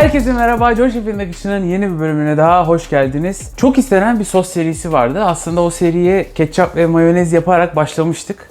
Herkese merhaba, Joy Şef'in Akışı'nın yeni bir bölümüne daha hoş geldiniz. Çok istenen bir sos serisi vardı. Aslında o seriye ketçap ve mayonez yaparak başlamıştık.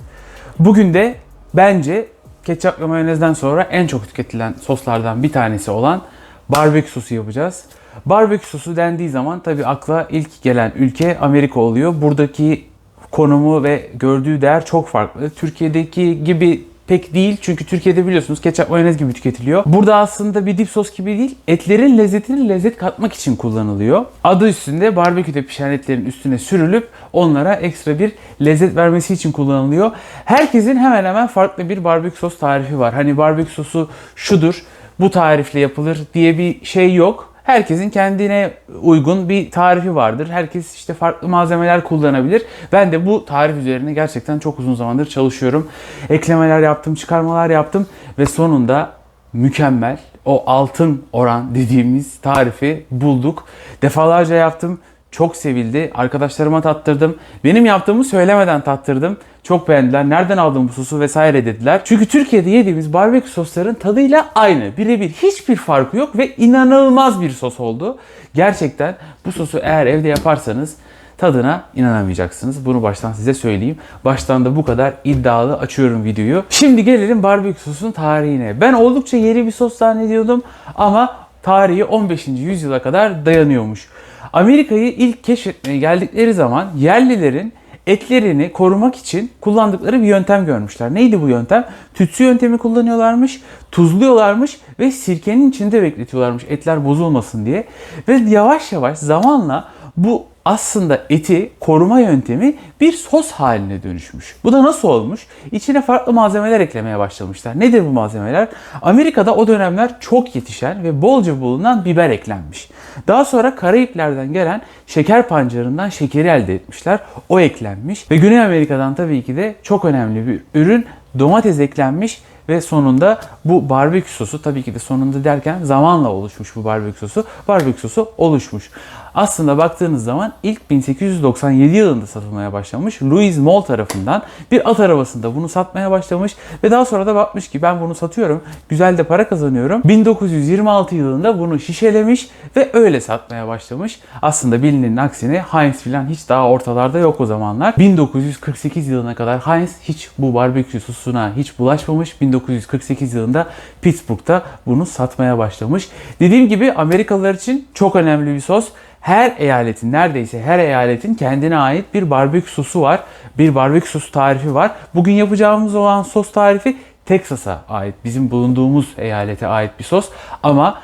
Bugün de bence ketçap ve mayonezden sonra en çok tüketilen soslardan bir tanesi olan barbekü sosu yapacağız. Barbekü sosu dendiği zaman tabii akla ilk gelen ülke Amerika oluyor. Buradaki konumu ve gördüğü değer çok farklı. Türkiye'deki gibi pek değil, çünkü Türkiye'de biliyorsunuz ketçap mayonez gibi tüketiliyor. Burada aslında bir dip sos gibi değil, etlerin lezzetini lezzet katmak için kullanılıyor. Adı üstünde barbeküde pişen etlerin üstüne sürülüp onlara ekstra bir lezzet vermesi için kullanılıyor. Herkesin hemen hemen farklı bir barbekü sos tarifi var. Hani barbekü sosu şudur, bu tarifle yapılır diye bir şey yok. Herkesin kendine uygun bir tarifi vardır. Herkes işte farklı malzemeler kullanabilir. Ben de bu tarif üzerine gerçekten çok uzun zamandır çalışıyorum. Eklemeler yaptım, çıkarmalar yaptım ve sonunda mükemmel o altın oran dediğimiz tarifi bulduk. Defalarca yaptım. Çok sevildi. Arkadaşlarıma tattırdım. Benim yaptığımı söylemeden tattırdım. Çok beğendiler. Nereden aldın bu sosu vesaire dediler. Çünkü Türkiye'de yediğimiz barbekü sosların tadıyla aynı. Birebir hiçbir farkı yok ve inanılmaz bir sos oldu. Gerçekten bu sosu eğer evde yaparsanız tadına inanamayacaksınız. Bunu baştan size söyleyeyim. Baştan da bu kadar iddialı açıyorum videoyu. Şimdi gelelim barbekü sosunun tarihine. Ben oldukça yeni bir sos zannediyordum ama tarihi 15. yüzyıla kadar dayanıyormuş. Amerika'yı ilk keşfetmeye geldikleri zaman yerlilerin etlerini korumak için kullandıkları bir yöntem görmüşler. Neydi bu yöntem? Tütsü yöntemi kullanıyorlarmış, tuzluyorlarmış ve sirkenin içinde bekletiyorlarmış etler bozulmasın diye. Ve yavaş yavaş zamanla bu aslında eti koruma yöntemi bir sos haline dönüşmüş. Bu da nasıl olmuş? İçine farklı malzemeler eklemeye başlamışlar. Nedir bu malzemeler? Amerika'da o dönemler çok yetişen ve bolca bulunan biber eklenmiş. Daha sonra Karayipler'den gelen şeker pancarından şekeri elde etmişler. O eklenmiş. Ve Güney Amerika'dan tabii ki de çok önemli bir ürün domates eklenmiş. Ve sonunda bu barbekü sosu, tabii ki de sonunda derken zamanla oluşmuş bu barbekü sosu. Barbekü sosu oluşmuş. Aslında baktığınız zaman ilk 1897 yılında satılmaya başlamış. Louis Moll tarafından bir at arabasında bunu satmaya başlamış. Ve daha sonra da bakmış ki ben bunu satıyorum, güzel de para kazanıyorum. 1926 yılında bunu şişelemiş ve öyle satmaya başlamış. Aslında bilinenin aksine Heinz filan hiç daha ortalarda yok o zamanlar. 1948 yılına kadar Heinz hiç bu barbekü sosuna hiç bulaşmamış. 1948 yılında Pittsburgh'ta bunu satmaya başlamış. Dediğim gibi Amerikalılar için çok önemli bir sos. Her eyaletin, neredeyse her eyaletin kendine ait bir barbekü sosu var. Bir barbekü sosu tarifi var. Bugün yapacağımız olan sos tarifi Texas'a ait, bizim bulunduğumuz eyalete ait bir sos. Ama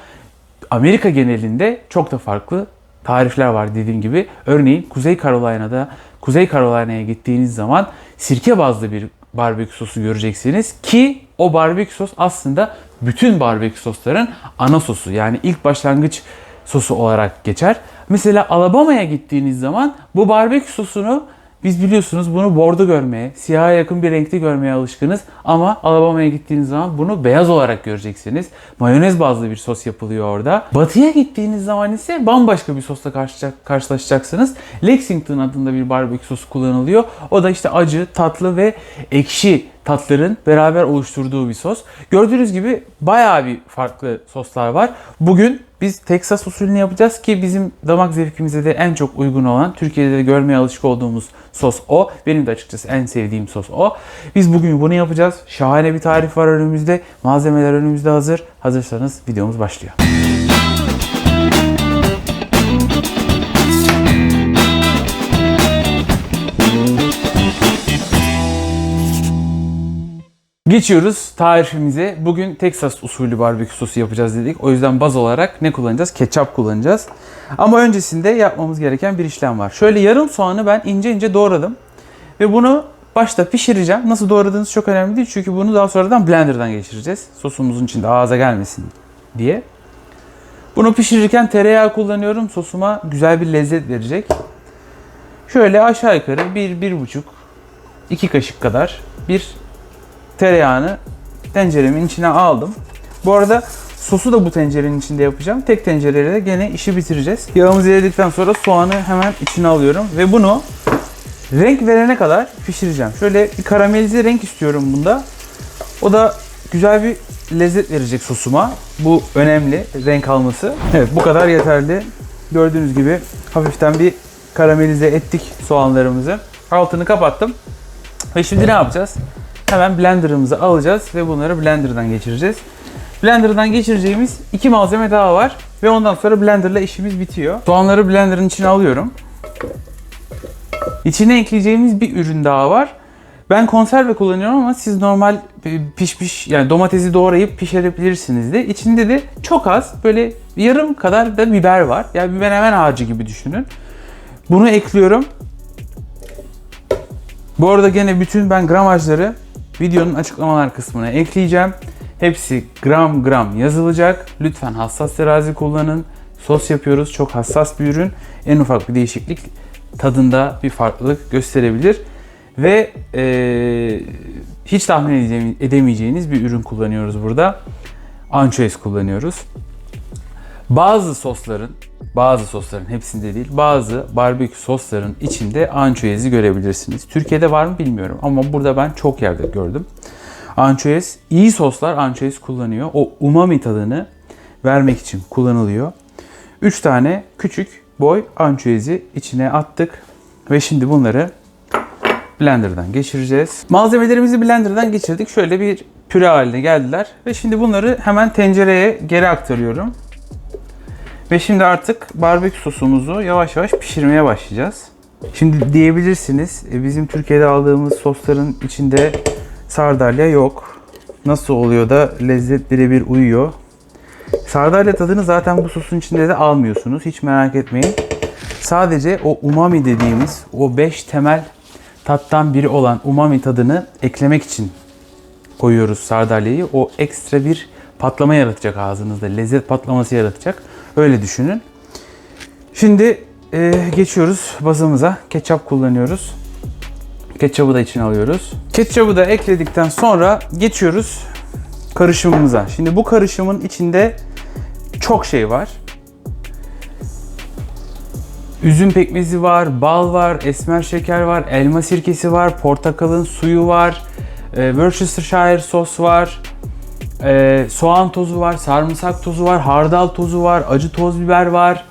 Amerika genelinde çok da farklı tarifler var dediğim gibi. Örneğin Kuzey Carolina'ya gittiğiniz zaman sirke bazlı bir barbekü sosu göreceksiniz ki o barbekü sos aslında bütün barbekü sosların ana sosu, yani ilk başlangıç sosu olarak geçer. Mesela Alabama'ya gittiğiniz zaman bu barbekü sosunu biz biliyorsunuz bunu bordo görmeye, siyaha yakın bir renkte görmeye alışkınız. Ama Alabama'ya gittiğiniz zaman bunu beyaz olarak göreceksiniz. Mayonez bazlı bir sos yapılıyor orada. Batı'ya gittiğiniz zaman ise bambaşka bir sosla karşılaşacaksınız. Lexington adında bir barbekü sosu kullanılıyor. O da işte acı, tatlı ve ekşi tatların beraber oluşturduğu bir sos. Gördüğünüz gibi bayağı bir farklı soslar var. Bugün biz Texas usulünü yapacağız ki bizim damak zevkimize de en çok uygun olan, Türkiye'de de görmeye alışık olduğumuz sos o. Benim de açıkçası en sevdiğim sos o. Biz bugün bunu yapacağız. Şahane bir tarif var önümüzde. Malzemeler önümüzde hazır. Hazırsanız videomuz başlıyor. Geçiyoruz tarifimize. Bugün Texas usulü barbekü sosu yapacağız dedik. O yüzden baz olarak ne kullanacağız? Ketçap kullanacağız. Ama öncesinde yapmamız gereken bir işlem var. Şöyle yarım soğanı ben ince ince doğradım. Ve bunu başta pişireceğim. Nasıl doğradığınız çok önemli değil. Çünkü bunu daha sonradan blenderdan geçireceğiz. Sosumuzun içinde ağza gelmesin diye. Bunu pişirirken tereyağı kullanıyorum. Sosuma güzel bir lezzet verecek. Şöyle aşağı yukarı 1-1,5-2 kaşık kadar bir tereyağını tenceremin içine aldım. Bu arada sosu da bu tencerenin içinde yapacağım. Tek tencereyle de gene işi bitireceğiz. Yağımızı eridikten sonra soğanı hemen içine alıyorum ve bunu renk verene kadar pişireceğim. Şöyle bir karamelize renk istiyorum bunda. O da güzel bir lezzet verecek sosuma. Bu önemli, renk alması. Evet, bu kadar yeterli. Gördüğünüz gibi hafiften bir karamelize ettik soğanlarımızı. Altını kapattım. Ve şimdi ne yapacağız? Hemen blenderımızı alacağız ve bunları blenderdan geçireceğiz. Blenderdan geçireceğimiz 2 malzeme daha var ve ondan sonra blenderla işimiz bitiyor. Soğanları blenderın içine alıyorum. İçine ekleyeceğimiz bir ürün daha var. Ben konserve kullanıyorum ama siz normal pişmiş yani domatesi doğrayıp pişirebilirsiniz de. İçinde de çok az böyle yarım kadar da biber var. Yani bir menemen ağacı gibi düşünün. Bunu ekliyorum. Bu arada gene bütün ben gramajları videonun açıklamalar kısmına ekleyeceğim. Hepsi gram gram yazılacak. Lütfen hassas terazi kullanın. Sos yapıyoruz. Çok hassas bir ürün. En ufak bir değişiklik tadında bir farklılık gösterebilir. Ve hiç tahmin edemeyeceğiniz bir ürün kullanıyoruz burada. Ançoez kullanıyoruz. Bazı sosların hepsinde değil, bazı barbekü sosların içinde ançoezi görebilirsiniz. Türkiye'de var mı bilmiyorum ama burada ben çok yerde gördüm. Ançoez, iyi soslar ançoez kullanıyor. O umami tadını vermek için kullanılıyor. 3 tane küçük boy ançoezi içine attık ve şimdi bunları blenderdan geçireceğiz. Malzemelerimizi blenderdan geçirdik. Şöyle bir püre haline geldiler ve şimdi bunları hemen tencereye geri aktarıyorum. Ve şimdi artık barbekü sosumuzu yavaş yavaş pişirmeye başlayacağız. Şimdi diyebilirsiniz bizim Türkiye'de aldığımız sosların içinde sardalya yok. Nasıl oluyor da lezzet birebir uyuyor? Sardalya tadını zaten bu sosun içinde de almıyorsunuz. Hiç merak etmeyin. Sadece o umami dediğimiz o 5 temel tattan biri olan umami tadını eklemek için koyuyoruz sardalyayı. O ekstra bir patlama yaratacak ağzınızda. Lezzet patlaması yaratacak. Öyle düşünün. Şimdi geçiyoruz bazımıza. Ketçap kullanıyoruz. Ketçabı da içine alıyoruz. Ketçabı da ekledikten sonra geçiyoruz karışımımıza. Şimdi bu karışımın içinde çok şey var. Üzüm pekmezi var, bal var, esmer şeker var, elma sirkesi var, portakalın suyu var, Worcestershire sos var, soğan tozu var, sarımsak tozu var, hardal tozu var, acı toz biber var.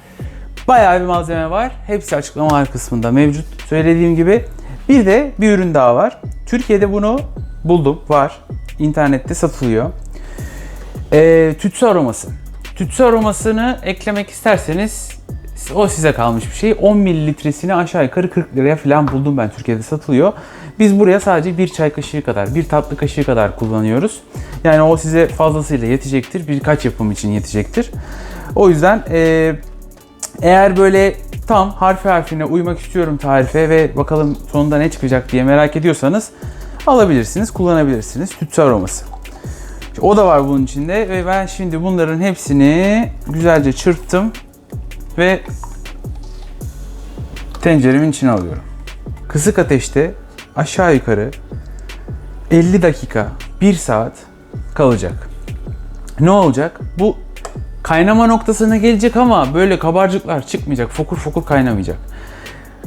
Bayağı bir malzeme var. Hepsi açıklamalar kısmında mevcut. Söylediğim gibi. Bir de bir ürün daha var. Türkiye'de bunu buldum. Var. İnternette satılıyor. Tütsü aroması. Tütsü aromasını eklemek isterseniz o size kalmış bir şey. 10 mililitresini aşağı yukarı 40 liraya falan buldum ben, Türkiye'de satılıyor. Biz buraya sadece bir çay kaşığı kadar, bir tatlı kaşığı kadar kullanıyoruz. Yani o size fazlasıyla yetecektir. Birkaç yapım için yetecektir. O yüzden eğer böyle tam harfi harfine uymak istiyorum tarife ve bakalım sonunda ne çıkacak diye merak ediyorsanız alabilirsiniz, kullanabilirsiniz. Tütsü aroması. O da var bunun içinde ve ben şimdi bunların hepsini güzelce çırptım ve tenceremin içine alıyorum. Kısık ateşte aşağı yukarı 50 dakika, 1 saat kalacak. Ne olacak? Bu kaynama noktasına gelecek ama böyle kabarcıklar çıkmayacak, fokur fokur kaynamayacak.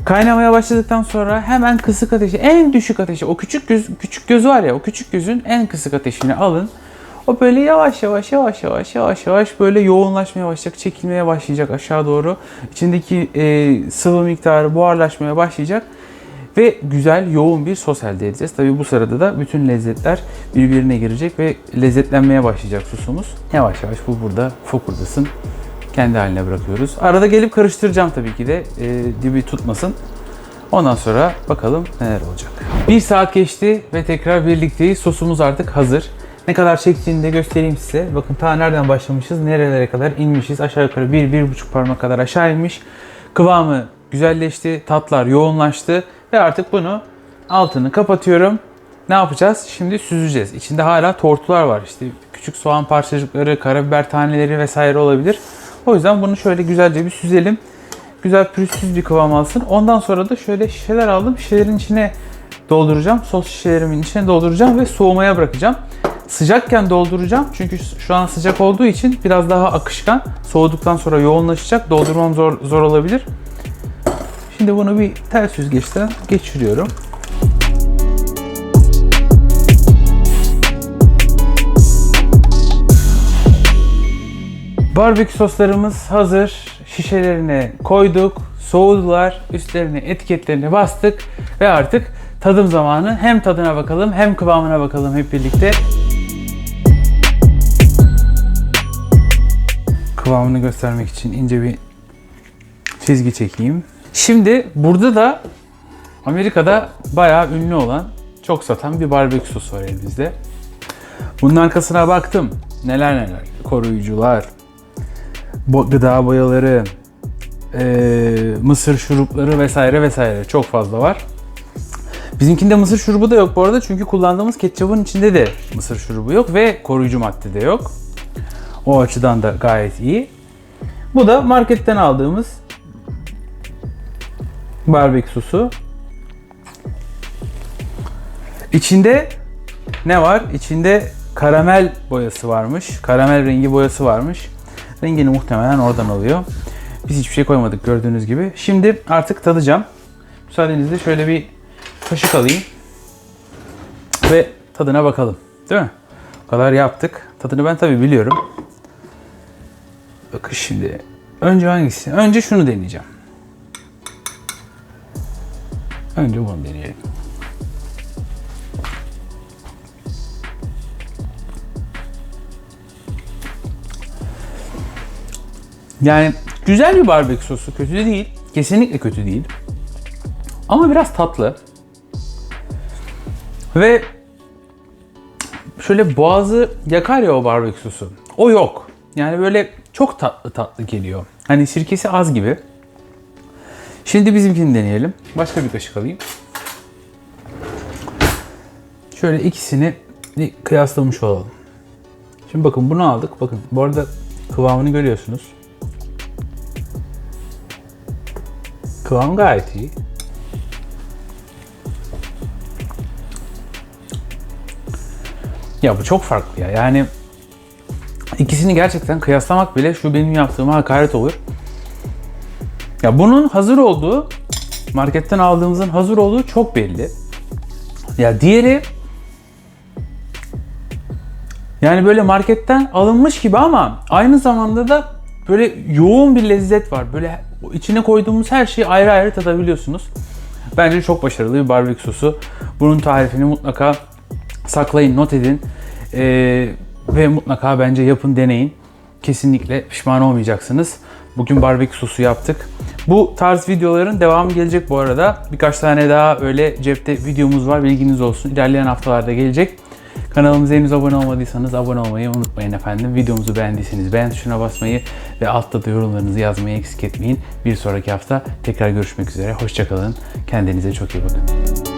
Kaynamaya başladıktan sonra hemen kısık ateşi, en düşük ateşi, o küçük göz var ya, o küçük gözün en kısık ateşini alın. O böyle yavaş yavaş böyle yoğunlaşmaya başlayacak, çekilmeye başlayacak aşağı doğru. İçindeki sıvı miktarı buharlaşmaya başlayacak ve güzel, yoğun bir sos elde edeceğiz. Tabii bu sırada da bütün lezzetler birbirine girecek ve lezzetlenmeye başlayacak sosumuz. Yavaş yavaş bu burada fokurdasın. Kendi haline bırakıyoruz. Arada gelip karıştıracağım tabii ki de dibi tutmasın. Ondan sonra bakalım neler olacak. 1 saat geçti ve tekrar birlikteyiz. Sosumuz artık hazır. Ne kadar çektiğini de göstereyim size. Bakın ta nereden başlamışız, nerelere kadar inmişiz. Aşağı yukarı 1-1,5 parmak kadar aşağı inmiş. Kıvamı güzelleşti, tatlar yoğunlaştı ve artık bunu altını kapatıyorum. Ne yapacağız? Şimdi süzeceğiz. İçinde hala tortular var. İşte küçük soğan parçacıkları, karabiber taneleri vesaire olabilir. O yüzden bunu şöyle güzelce bir süzelim. Güzel pürüzsüz bir kıvam alsın. Ondan sonra da şöyle şişeler aldım. Şişelerin içine dolduracağım. Sos şişelerimin içine dolduracağım ve soğumaya bırakacağım. Sıcakken dolduracağım. Çünkü şu an sıcak olduğu için biraz daha akışkan. Soğuduktan sonra yoğunlaşacak. Doldurmam zor olabilir. Şimdi bunu bir tel süzgeçten geçiriyorum. Barbekü soslarımız hazır. Şişelerine koyduk. Soğudular. Üstlerine etiketlerini bastık. Ve artık tadım zamanı. Hem tadına bakalım hem kıvamına bakalım hep birlikte. Kıvamını göstermek için ince bir çizgi çekeyim. Şimdi burada da Amerika'da bayağı ünlü olan, çok satan bir barbekü sosu var elimizde. Bunun arkasına baktım. Neler neler. Koruyucular, gıda boyaları, mısır şurupları vesaire vesaire çok fazla var. Bizimkinde mısır şurubu da yok bu arada çünkü kullandığımız ketçabın içinde de mısır şurubu yok ve koruyucu madde de yok. O açıdan da gayet iyi. Bu da marketten aldığımız barbekü sosu. İçinde ne var? İçinde karamel boyası varmış. Karamel rengi boyası varmış. Rengini muhtemelen oradan alıyor. Biz hiçbir şey koymadık gördüğünüz gibi. Şimdi artık tadacağım. Müsaadenizle şöyle bir kaşık alayım. Ve tadına bakalım. Değil mi? O kadar yaptık. Tadını ben tabii biliyorum. Bakın şimdi. Önce hangisi? Önce şunu deneyeceğim. Önce bunu deneyelim. Yani güzel bir barbekü sosu. Kötü de değil. Kesinlikle kötü değil. Ama biraz tatlı. Ve şöyle boğazı yakar ya o barbekü sosu. O yok. Yani böyle çok tatlı tatlı geliyor. Hani sirkesi az gibi. Şimdi bizimkini deneyelim. Başka bir kaşık alayım. Şöyle ikisini kıyaslamış olalım. Şimdi bakın bunu aldık. Bakın bu arada kıvamını görüyorsunuz. Kıvam gayet iyi. Ya bu çok farklı ya. Yani ikisini gerçekten kıyaslamak bile şu benim yaptığıma hakaret olur. Ya bunun hazır olduğu, marketten aldığımızın hazır olduğu çok belli. Ya diğeri yani böyle marketten alınmış gibi ama aynı zamanda da böyle yoğun bir lezzet var. Böyle içine koyduğumuz her şeyi ayrı ayrı tadabiliyorsunuz. Bence çok başarılı bir barbekü sosu. Bunun tarifini mutlaka saklayın, not edin. Ve mutlaka bence yapın, deneyin. Kesinlikle pişman olmayacaksınız. Bugün barbekü sosu yaptık. Bu tarz videoların devamı gelecek bu arada. Birkaç tane daha öyle cepte videomuz var. Bilginiz olsun. İlerleyen haftalarda gelecek. Kanalımıza henüz abone olmadıysanız abone olmayı unutmayın efendim. Videomuzu beğendiyseniz beğen tuşuna basmayı ve altta da yorumlarınızı yazmayı eksik etmeyin. Bir sonraki hafta tekrar görüşmek üzere. Hoşça kalın. Kendinize çok iyi bakın.